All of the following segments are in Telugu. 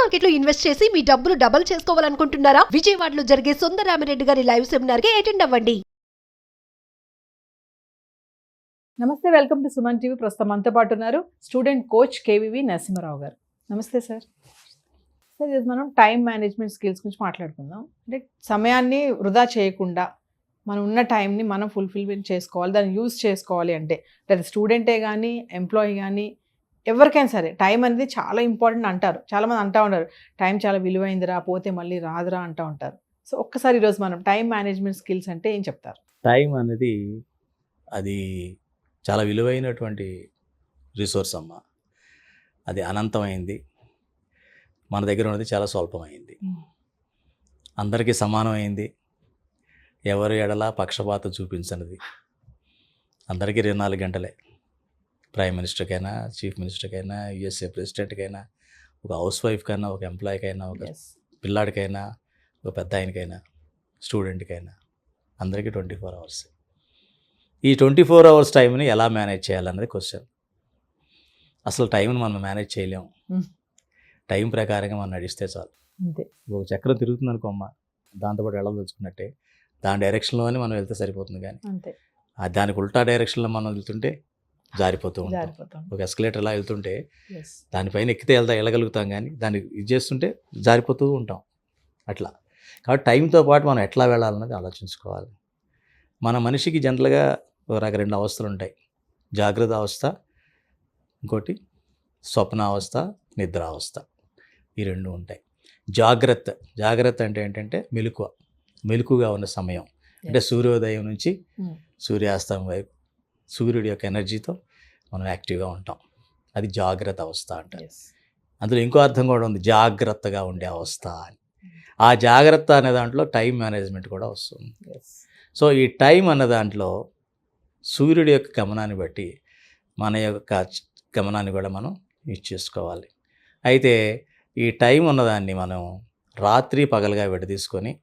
మార్కెట్ లో ఇన్వెస్ట్ చేసి మీ డబ్బులు డబుల్ చేసుకోవాలనుకుంటున్నారా? విజయవాడలో జరిగే సుందరరామిరెడ్డి గారి లైవ్ సెమినార్ కి అటెండ్ అవ్వండి. నమస్తే, వెల్కమ్ టు సుమన్ టీవీ. ప్రస్తుతం మనతో పాటు ఉన్నారు స్టూడెంట్ కోచ్ కేవీవి నరసింహారావు గారు. నమస్తే సార్. సార్, ఈరోజు మనం టైం మేనేజ్మెంట్ స్కిల్స్ గురించి మాట్లాడుకుందాం. అంటే సమయాన్ని వృధా చేయకుండా మనం ఉన్న టైంని మనం ఫుల్ఫిల్మెంట్ చేసుకోవాలి, దాన్ని యూజ్ చేసుకోవాలి. అంటే అది స్టూడెంటే కానీ ఎంప్లాయీ కానీ ఎవరికైనా సరే టైం అనేది చాలా ఇంపార్టెంట్ అంటారు. చాలామంది అంటూ ఉంటారు, టైం చాలా విలువైందిరా, పోతే మళ్ళీ రాదురా అంటూ ఉంటారు. సో ఒక్కసారి ఈరోజు మనం టైం మేనేజ్మెంట్ స్కిల్స్ అంటే ఏం చెప్తారు? టైం అనేది అది చాలా విలువైనటువంటి రిసోర్స్ అమ్మ. అది అనంతమైంది, మన దగ్గర ఉన్నది చాలా స్వల్పమైంది, అందరికీ సమానమైంది, ఎవరి ఎడల పక్షపాతం చూపించనిది. అందరికీ 24 గంటలే. ప్రైమ్ మినిస్టర్కైనా, చీఫ్ మినిస్టర్కైనా, యుఎస్ఏ ప్రెసిడెంట్కైనా, ఒక హౌస్ వైఫ్కైనా, ఒక ఎంప్లాయీకైనా, ఒక పిల్లాడికైనా, ఒక పెద్ద ఆయనకైనా, స్టూడెంట్కైనా అందరికీ 24 అవర్స్. ఈ 24 అవర్స్ టైంని ఎలా మేనేజ్ చేయాలన్నది క్వశ్చన్. అసలు టైంని మనం మేనేజ్ చేయలేము. టైం ప్రకారంగా మనం నడిస్తే చాలు. అంతే. ఒక చక్రం తిరుగుతుంది అనుకోమ్మ, దాంతోపాటు వెళ్ళదలుచుకున్నట్టే దాని డైరెక్షన్లోనే మనం వెళ్తే సరిపోతుంది. కానీ అంతే, దానికి ఉల్టా డైరెక్షన్లో మనం వెళ్తుంటే జారిపోతూ ఉంటాం. ఒక ఎస్కలేటర్ ఎలా వెళ్తుంటే దానిపైన ఎక్కితే వెళ్ళగలుగుతాం, కానీ దాన్ని ఇది చేస్తుంటే జారిపోతూ ఉంటాం అట్లా. కాబట్టి టైంతో పాటు మనం ఎట్లా వెళ్ళాలన్నది ఆలోచించుకోవాలి. మన మనిషికి జనరల్గా ఒక 2 అవస్థలు ఉంటాయి. జాగ్రత్త అవస్థ, ఇంకోటి స్వప్నావస్థ, నిద్రావస్థ. ఈ 2 ఉంటాయి. జాగ్రత్త అంటే ఏంటంటే మెలకుగా ఉన్న సమయం. అంటే సూర్యోదయం నుంచి సూర్యాస్తం వైపు సూర్యుడి యొక్క ఎనర్జీతో మనం యాక్టివ్గా ఉంటాం. అది జాగ్రత్త అవస్థ అంటారు. అందులో ఇంకో అర్థం కూడా ఉంది, జాగ్రత్తగా ఉండే అవస్థ అని. ఆ జాగ్రత్త అనే దాంట్లో టైం మేనేజ్మెంట్ కూడా వస్తుంది. సో ఈ టైం అన్న దాంట్లో సూర్యుడి యొక్క గమనాన్ని బట్టి మన యొక్క గమనాన్ని కూడా మనం యూజ్ చేసుకోవాలి. అయితే ఈ టైం ఉన్నదాన్ని మనం రాత్రి పగలుగా విడదీసుకొని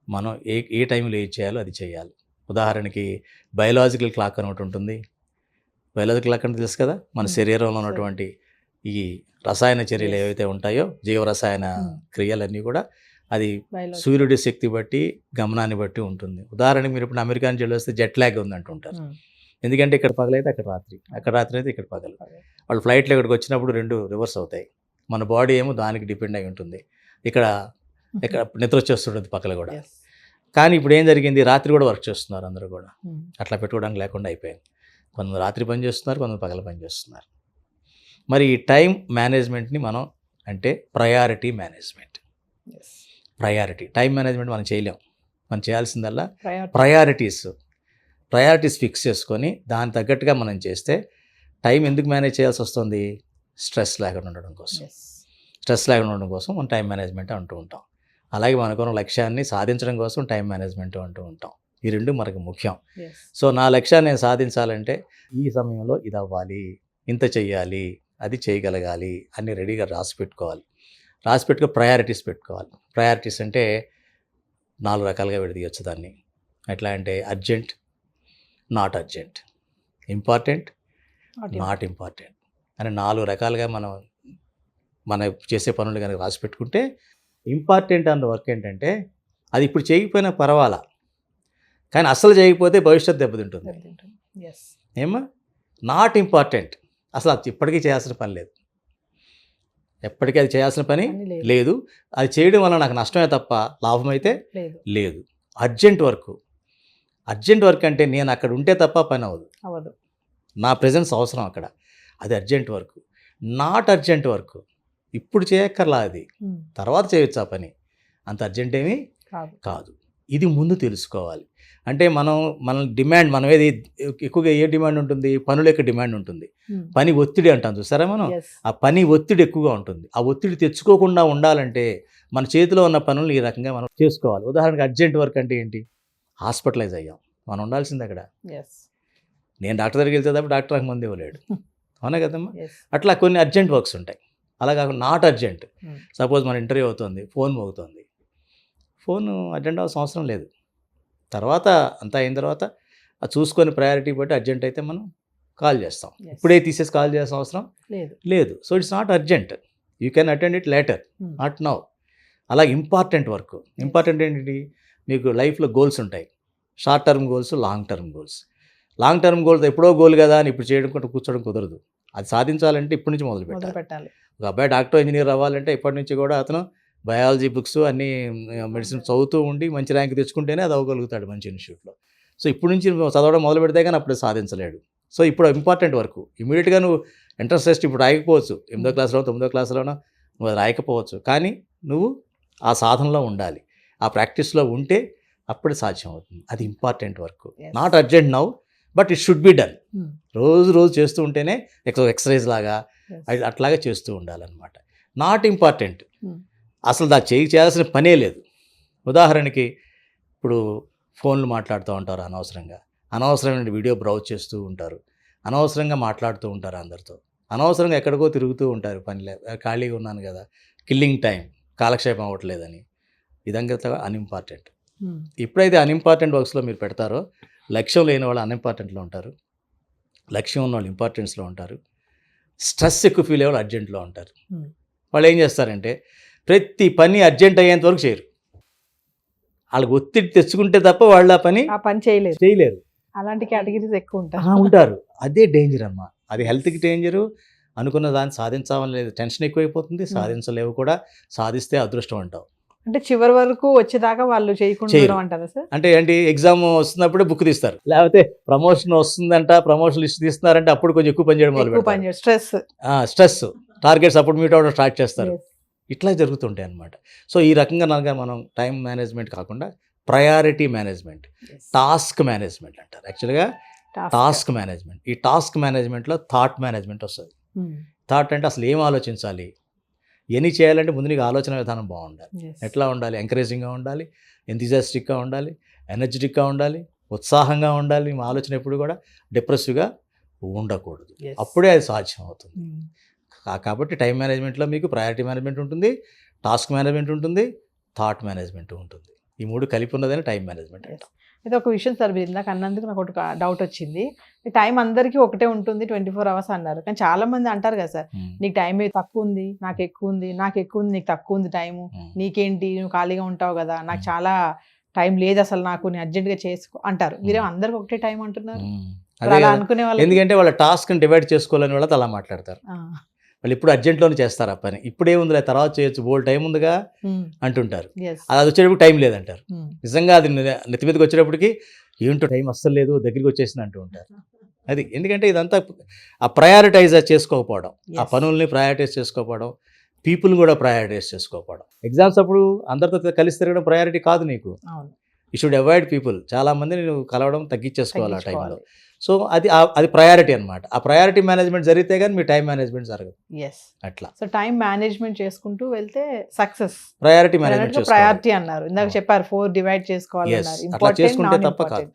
మనం ఏ టైంలో ఏం చేయాలో అది చేయాలి. ఉదాహరణకి బయలాజికల్ క్లాక్ అని ఒకటి ఉంటుంది. బయలాజికల్ క్లాక్ అంటే తెలుసు కదా, మన శరీరంలో ఉన్నటువంటి ఈ రసాయన చర్యలు ఏవైతే ఉంటాయో, జీవరసాయన క్రియలన్నీ కూడా అది సూర్యుడి శక్తి బట్టి గమనాన్ని బట్టి ఉంటుంది. ఉదాహరణకి మీరు ఇప్పుడు అమెరికా నుంచి వస్తే జెట్ ల్యాగ్ ఉందంటుంటారు. ఎందుకంటే ఇక్కడ పగలైతే అక్కడ రాత్రి, అక్కడ రాత్రి అయితే ఇక్కడ పగలు. వాళ్ళు ఫ్లైట్లో ఇక్కడికి వచ్చినప్పుడు 2 రివర్స్ అవుతాయి. మన బాడీ ఏమో దానికి డిపెండ్ అయి ఉంటుంది. ఇక్కడ నిద్ర వచ్చేస్తుంటుంది పక్కల కూడా. కానీ ఇప్పుడు ఏం జరిగింది, రాత్రి కూడా వర్క్ చేస్తున్నారు అందరూ కూడా. అట్లా పెట్టుకోవడానికి లేకుండా అయిపోయింది. కొంతమంది రాత్రి పని చేస్తున్నారు, కొంతమంది పగల పని చేస్తున్నారు. మరి ఈ టైం మేనేజ్మెంట్ని మనం అంటే ప్రయారిటీ మేనేజ్మెంట్. టైం మేనేజ్మెంట్ మనం చేయలేం. మనం చేయాల్సిందల్లా ప్రయారిటీస్ ఫిక్స్ చేసుకొని దాని తగ్గట్టుగా మనం చేస్తే టైం ఎందుకు మేనేజ్ చేయాల్సి వస్తుంది? స్ట్రెస్ లేకుండా ఉండడం కోసం మనం టైం మేనేజ్మెంట్ అంటూ ఉంటాం. అలాగే మనకున్న లక్ష్యాన్ని సాధించడం కోసం టైం మేనేజ్మెంట్ అంటూ ఉంటాం. ఈ 2 మనకు ముఖ్యం. సో నా లక్ష్యాన్ని నేను సాధించాలంటే ఈ సమయంలో ఇది అవ్వాలి, ఇంత చెయ్యాలి, అది చేయగలగాలి అని రెడీగా రాసి పెట్టుకొని ప్రయారిటీస్ పెట్టుకోవాలి. ప్రయారిటీస్ అంటే 4 రకాలుగా విడదీయచ్చు దాన్ని. ఎట్లా అంటే urgent, not urgent, important, not important అని 4 రకాలుగా మన చేసే పనులు కనుక రాసి పెట్టుకుంటే, ఇంపార్టెంట్ అన్న వర్క్ ఏంటంటే అది ఇప్పుడు చేయకపోయినా పర్వాలా, కానీ అసలు చేయకపోతే భవిష్యత్తు దెబ్బతింటుంది. ఏమా నాట్ ఇంపార్టెంట్, అసలు అది ఇప్పటికీ చేయాల్సిన పని లేదు, ఎప్పటికీ అది చేయాల్సిన పని లేదు, అది చేయడం వల్ల నాకు నష్టమే తప్ప లాభం అయితే లేదు. అర్జెంట్ వర్క్ అంటే నేను అక్కడ ఉంటే తప్ప పని అవ్వదు, నా ప్రెజెన్స్ అవసరం అక్కడ, అది urgent work. Not urgent work ఇప్పుడు చేయక్కర్లా, అది తర్వాత చేయొచ్చు ఆ పని, అంత అర్జెంట్ ఏమీ కాదు. ఇది ముందు తెలుసుకోవాలి. అంటే మన డిమాండ్, మనం ఏది ఎక్కువగా ఏ డిమాండ్ ఉంటుంది, పనుల యొక్క డిమాండ్ ఉంటుంది. పని ఒత్తిడి అంటాం చూసారా మనం, ఆ పని ఒత్తిడి ఎక్కువగా ఉంటుంది. ఆ ఒత్తిడి తెచ్చుకోకుండా ఉండాలంటే మన చేతిలో ఉన్న పనులు ఈ రకంగా మనం చేసుకోవాలి. ఉదాహరణకి అర్జెంట్ వర్క్ అంటే ఏంటి, హాస్పిటలైజ్ అయ్యాం, మనం ఉండాల్సింది అక్కడ. నేను డాక్టర్ దగ్గరికి వెళ్తే తప్ప డాక్టర్ నాకు మందు ఇవ్వలేడు, అవునా కదమ్మా. అట్లా కొన్ని అర్జెంట్ వర్క్స్ ఉంటాయి. అలా కాకుండా నాట్ అర్జెంట్, సపోజ్ మన ఇంటర్వ్యూ అవుతుంది, ఫోన్ మోగుతుంది, ఫోన్ అటెండ్ అవ్వాల్సిన అవసరం లేదు, తర్వాత అంతా అయిన తర్వాత అది చూసుకొని ప్రయారిటీ బట్టి అర్జెంట్ అయితే మనం కాల్ చేస్తాం. ఇప్పుడే తీసేసి కాల్ చేయాల్సిన అవసరం లేదు. So it's not urgent. You can attend it later, not now. అలాగే ఇంపార్టెంట్ వర్క్, ఇంపార్టెంట్ ఏంటి, మీకు లైఫ్లో గోల్స్ ఉంటాయి, short term goals, long term goals. Long term goals ఎప్పుడో గోల్ కదా అని ఇప్పుడు చేయడం కూడా కూర్చోవడం కుదరదు. అది సాధించాలంటే ఇప్పటి నుంచి మొదలు పెట్టాలి. ఒక అబ్బాయి డాక్టర్ ఇంజనీర్ అవ్వాలంటే ఇప్పటి నుంచి కూడా అతను బయాలజీ బుక్స్ అన్నీ మెడిసిన్ చదువుతూ ఉండి మంచి ర్యాంక్ తెచ్చుకుంటేనే అది అవ్వగలుగుతాడు మంచి ఇన్స్టిట్యూట్లో. సో ఇప్పుడు నుంచి చదవడం మొదలు పెడితే కానీ అప్పుడు సాధించలేడు. సో ఇప్పుడు ఇంపార్టెంట్ వర్క్ ఇమీడియట్గా నువ్వు ఎంట్రన్స్ టెస్ట్ ఇప్పుడు రాయకపోవచ్చు, 8వ క్లాస్లో 9వ క్లాస్లోనో నువ్వు అది రాయకపోవచ్చు, కానీ నువ్వు ఆ సాధనలో ఉండాలి, ఆ ప్రాక్టీస్లో ఉంటే అప్పుడు సాధ్యం అవుతుంది. అది important work, not urgent now, but it should be done. రోజు చేస్తూ ఉంటేనే ఎక్సర్సైజ్ లాగా అట్లాగా చేస్తూ ఉండాలన్నమాట. నాట్ ఇంపార్టెంట్, అసలు దాన్ని చేయాల్సిన పనే లేదు. ఉదాహరణకి ఇప్పుడు ఫోన్లు మాట్లాడుతూ ఉంటారు అనవసరమైన వీడియో బ్రౌజ్ చేస్తూ ఉంటారు, అనవసరంగా మాట్లాడుతూ ఉంటారు అందరితో, అనవసరంగా ఎక్కడికో తిరుగుతూ ఉంటారు, ఖాళీగా ఉన్నాను కదా, కిల్లింగ్ టైం, కాలక్షేపం అవ్వట్లేదని. ఇదంతా అన్ఇంపార్టెంట్. ఎప్పుడైతే అన్ఇంపార్టెంట్ వర్క్స్లో మీరు పెడతారో లక్ష్యం లేని వాళ్ళు అన్ఇంపార్టెంట్లో ఉంటారు, లక్ష్యం ఉన్న వాళ్ళు ఇంపార్టెన్స్లో ఉంటారు, స్ట్రెస్ ఎక్కువ ఫీల్ అయ్యే వాళ్ళు అర్జెంట్లో ఉంటారు. వాళ్ళు ఏం చేస్తారంటే ప్రతి పని అర్జెంట్ అయ్యేంత వరకు చేయరు, వాళ్ళకి ఒత్తిడి తెచ్చుకుంటే తప్ప వాళ్ళు ఆ పని చేయలేరు. అలాంటి కేటగిరీస్ ఎక్కువ ఉంటారు. అదే డేంజర్ అమ్మా, అది హెల్త్కి డేంజరు. అనుకున్న దాన్ని సాధించాలని లేదు, టెన్షన్ ఎక్కువైపోతుంది, సాధించలేవు కూడా, సాధిస్తే అదృష్టం అంటావు. అంటే చివరి వరకు వచ్చేదాకా వాళ్ళు చేయకుండా అంటారా సార్? అంటే ఏంటి, ఎగ్జామ్ వస్తున్నప్పుడే బుక్ తీస్తారు, లేకపోతే ప్రమోషన్ వస్తుందంట, ప్రమోషన్ లిస్ట్ తీస్తున్నారంటే అప్పుడు కొంచెం ఎక్కువ పని చేయడం మొదలు, స్ట్రెస్ టార్గెట్స్ అప్పుడు మీట్ అవ్వడం స్టార్ట్ చేస్తారు. ఇట్లా జరుగుతుంటాయి అన్నమాట. సో ఈ రకంగా కనుక మనం టైం మేనేజ్మెంట్ కాకుండా ప్రయారిటీ మేనేజ్మెంట్, టాస్క్ మేనేజ్మెంట్ అంటారు యాక్చువల్గా. టాస్క్ మేనేజ్మెంట్, ఈ టాస్క్ మేనేజ్మెంట్లో థాట్ మేనేజ్మెంట్ వస్తుంది. థాట్ అంటే అసలు ఏం ఆలోచించాలి, ఎన్ని చేయాలంటే ముందు నీకు ఆలోచన విధానం బాగుండాలి. ఎట్లా ఉండాలి, ఎంకరేజింగ్గా ఉండాలి, ఎంథూజియాస్టిక్గా ఉండాలి, ఎనర్జెటిక్గా ఉండాలి, ఉత్సాహంగా ఉండాలి. మా ఆలోచన ఎప్పుడు కూడా డిప్రెసివ్గా ఉండకూడదు, అప్పుడే అది సాధ్యం అవుతుంది. కాబట్టి టైం మేనేజ్మెంట్లో మీకు ప్రయారిటీ మేనేజ్మెంట్ ఉంటుంది, టాస్క్ మేనేజ్మెంట్ ఉంటుంది, థాట్ మేనేజ్మెంట్ ఉంటుంది. ఈ మూడు కలిపి ఉన్నదని టైం మేనేజ్మెంట్ అంటాం. అయితే ఒక విషయం సార్, మీరు ఇందాక అన్నందుకు నాకు ఒక డౌట్ వచ్చింది. టైం అందరికీ ఒకటే ఉంటుంది, 24 hours అన్నారు, కానీ చాలా మంది అంటారు కదా సార్, నీకు టైం తక్కువ ఉంది, నాకు ఎక్కువ ఉంది, నాకు ఎక్కువ ఉంది, నీకు తక్కువ ఉంది టైము, నీకేంటి నువ్వు ఖాళీగా ఉంటావు కదా, నాకు చాలా టైం లేదు అసలు, నాకు నేను అర్జెంట్గా చేసుకో అంటారు. మీరే అందరికి ఒకటే టైం అంటున్నారు. అలా అనుకునే వాళ్ళు, ఎందుకంటే వాళ్ళ టాస్క్ని డివైడ్ చేసుకోవాలని వాళ్ళతో అలా మాట్లాడతారు. వాళ్ళు ఇప్పుడు అర్జెంట్లోనే చేస్తారు ఆ పని, ఇప్పుడేముందిలే తర్వాత చేయొచ్చు, బోల్ టైం ఉందిగా అంటుంటారు. అది వచ్చేటప్పుడు టైం లేదంటారు. నిజంగా అది నెత్తి మీదకి వచ్చేటప్పటికి ఏంటో టైం అస్సలు లేదు, దగ్గరికి వచ్చేసింది అంటూ ఉంటారు. అది ఎందుకంటే ఇదంతా ఆ ప్రయారిటైజ్ చేసుకోకపోవడం, ఆ పనుల్ని ప్రయారిటైజ్ చేసుకోకపోవడం, పీపుల్ కూడా ప్రయారిటైజ్ చేసుకోకపోవడం. ఎగ్జామ్స్ అప్పుడు అందరితో కలిసి తిరగడం ప్రయారిటీ కాదు నీకు. You should avoid people. చాలా మందిని నువ్వు కలవడం తగ్గించేసుకోవాలి ఆ టైంలో. సో అది ప్రయారిటీ అనమాట. ఆ ప్రయారిటీ మేనేజ్మెంట్ జరిగితే కానీ మీ టైం మేనేజ్మెంట్ జరగదు. అట్లా. సో టైం మేనేజ్మెంట్ చేసుకుంటూ వెళ్తే సక్సెస్. ప్రయారిటీ మేనేజ్మెంట్ ప్రయారిటీ అన్నారు ఇందాక చెప్పారు, 4 డివైడ్ చేసుకోవాలి అన్నారు. అట్లా చేసుకుంటే తప్ప కాదు.